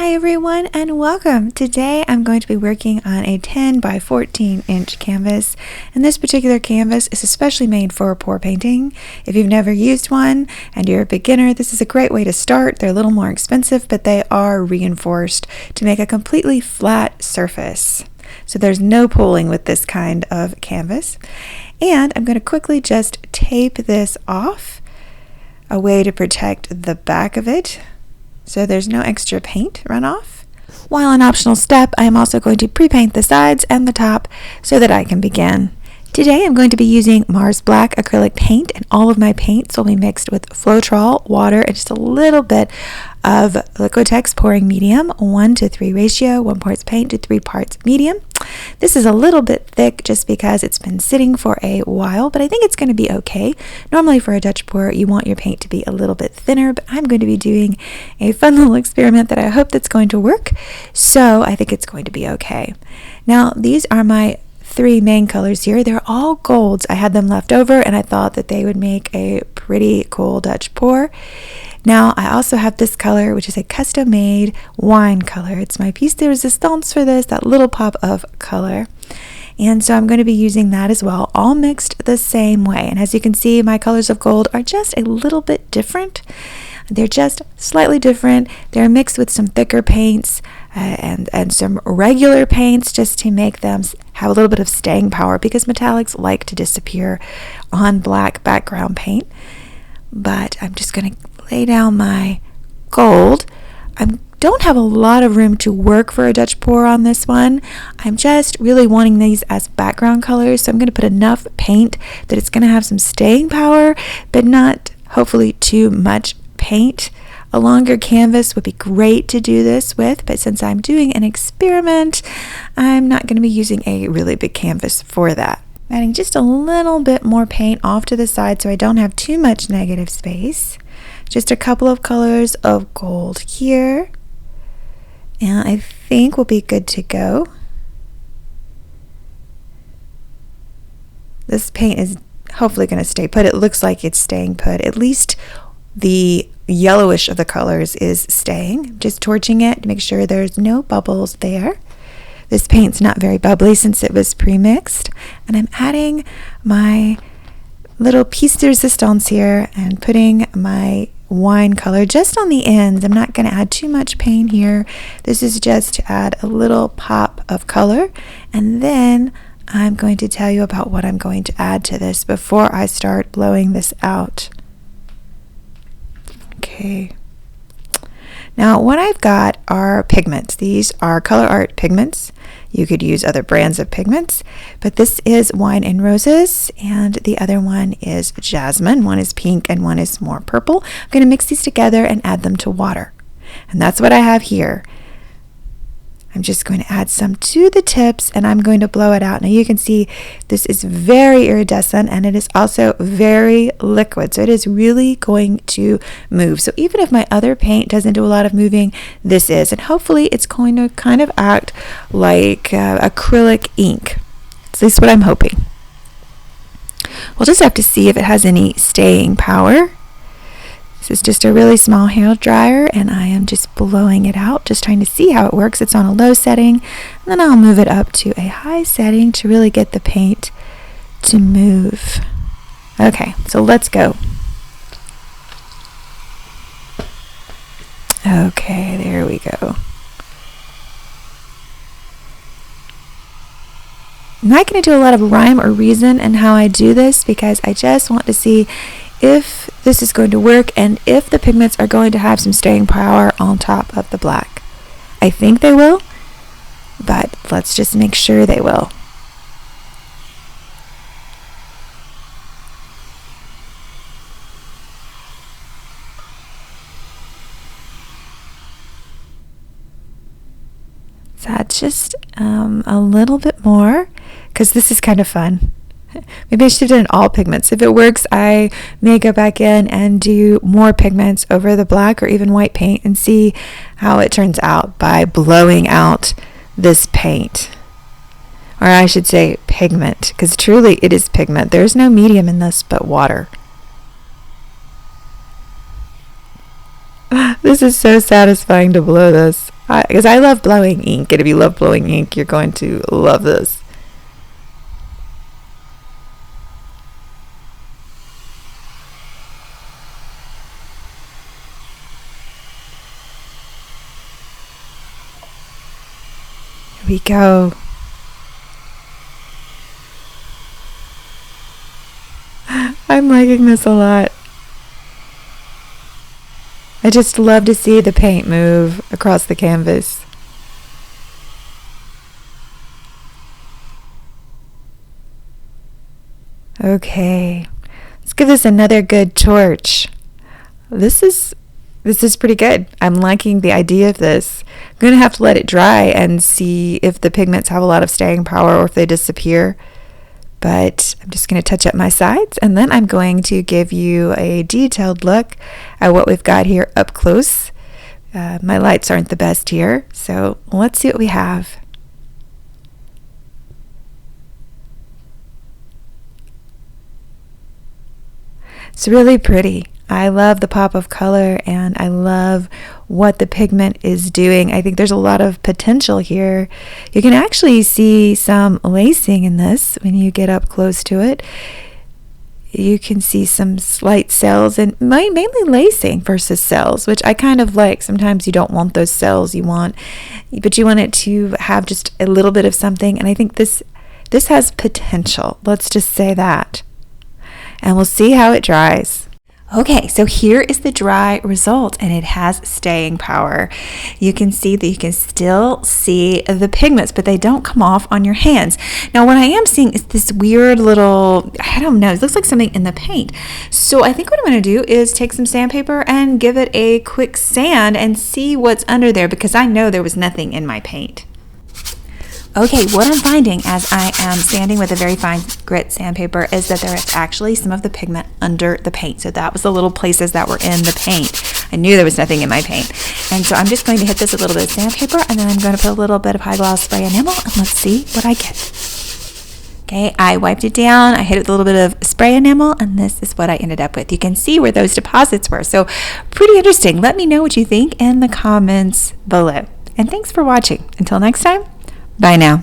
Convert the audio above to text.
Hi everyone and welcome. Today I'm going to be working on a 10 by 14 inch canvas, and this particular canvas is especially made for pour painting. If you've never used one and you're a beginner, this is a great way to start. They're a little more expensive, but they are reinforced to make a completely flat surface. So there's no pulling with this kind of canvas. And I'm going to quickly just tape this off, a way to protect the back of it, so there's no extra paint runoff. While an optional step, I am also going to pre-paint the sides and the top so that I can begin. Today I'm going to be using Mars Black acrylic paint, and all of my paints will be mixed with Floetrol, water, and just a little bit of Liquitex pouring medium, 1:3 ratio, 1 parts paint to 3 parts medium. This is a little bit thick just because it's been sitting for a while, but I think it's going to be okay. Normally for a Dutch pour, you want your paint to be a little bit thinner, but I'm going to be doing a fun little experiment that I hope that's going to work, so I think it's going to be okay. Now, these are my 3 main colors here. They're all golds. I had them left over and I thought that they would make a pretty cool Dutch pour. Now I also have this color, which is a custom made wine color. It's my piece de resistance for this, that little pop of color. And so I'm going to be using that as well, all mixed the same way. And as you can see, my colors of gold are just a little bit different. They're just slightly different. They're mixed with some thicker paints and some regular paints just to make them have a little bit of staying power, because metallics like to disappear on black background paint. But I'm just going to lay down my gold. I don't have a lot of room to work for a Dutch pour on this one. I'm just really wanting these as background colors, so I'm going to put enough paint that it's going to have some staying power, but not hopefully too much paint. A longer canvas would be great to do this with, but since I'm doing an experiment, I'm not going to be using a really big canvas for that. Adding just a little bit more paint off to the side so I don't have too much negative space. Just a couple of colors of gold here, and I think we'll be good to go. This paint is hopefully going to stay put. It looks like it's staying put. At least the yellowish of the colors is staying. Just torching it to make sure there's no bubbles there. This paint's not very bubbly since it was pre-mixed, and I'm adding my little piece de resistance here and putting my wine color just on the ends. I'm not going to add too much paint here. This is just to add a little pop of color, and then I'm going to tell you about what I'm going to add to this before I start blowing this out. Okay. Now what I've got are pigments. These are Color Art pigments. You could use other brands of pigments, but this is Wine and Roses, and the other one is Jasmine. One is pink and one is more purple. I'm going to mix these together and add them to water. And that's what I have here. I'm just going to add some to the tips and I'm going to blow it out. Now you can see this is very iridescent and it is also very liquid. So it is really going to move. So even if my other paint doesn't do a lot of moving, this is. And hopefully it's going to kind of act like acrylic ink. At least what I'm hoping. We'll just have to see if it has any staying power. This is just a really small hair dryer and I am just blowing it out, just trying to see how it works. It's on a low setting, and then I'll move it up to a high setting to really get the paint to move. Okay, so let's go. Okay, there we go. I'm not going to do a lot of rhyme or reason in how I do this because I just want to see if this is going to work and if the pigments are going to have some staying power on top of the black. I think they will, but let's just make sure they will. So add just a little bit more because this is kind of fun. Maybe I should have done all pigments. If it works, I may go back in and do more pigments over the black or even white paint and see how it turns out by blowing out this paint. Or I should say pigment, because truly it is pigment. There's no medium in this but water. This is so satisfying to blow this. because I love blowing ink, and if you love blowing ink, you're going to love this. Here we go. I'm liking this a lot. I just love to see the paint move across the canvas. Okay, let's give this another good torch. This is pretty good. I'm liking the idea of this. I'm going to have to let it dry and see if the pigments have a lot of staying power or if they disappear. But I'm just going to touch up my sides, and then I'm going to give you a detailed look at what we've got here up close. My lights aren't the best here, so let's see what we have. It's really pretty. I love the pop of color, and I love what the pigment is doing. I think there's a lot of potential here. You can actually see some lacing in this when you get up close to it. You can see some slight cells, and mainly lacing versus cells, which I kind of like. Sometimes you don't want those cells but you want it to have just a little bit of something, and I think this has potential. Let's just say that. And we'll see how it dries. Okay, so here is the dry result, and it has staying power. You can see that you can still see the pigments, but they don't come off on your hands. Now, what I am seeing is this weird little, I don't know, it looks like something in the paint. So I think what I'm going to do is take some sandpaper and give it a quick sand and see what's under there, because I know there was nothing in my paint. Okay, what I'm finding as I am sanding with a very fine grit sandpaper is that there is actually some of the pigment under the paint. So that was the little places that were in the paint. I knew there was nothing in my paint. And so I'm just going to hit this with a little bit of sandpaper, and then I'm going to put a little bit of high gloss spray enamel, and let's see what I get. Okay, I wiped it down, I hit it with a little bit of spray enamel, and this is what I ended up with. You can see where those deposits were. So pretty interesting. Let me know what you think in the comments below. And thanks for watching. Until next time. Bye now.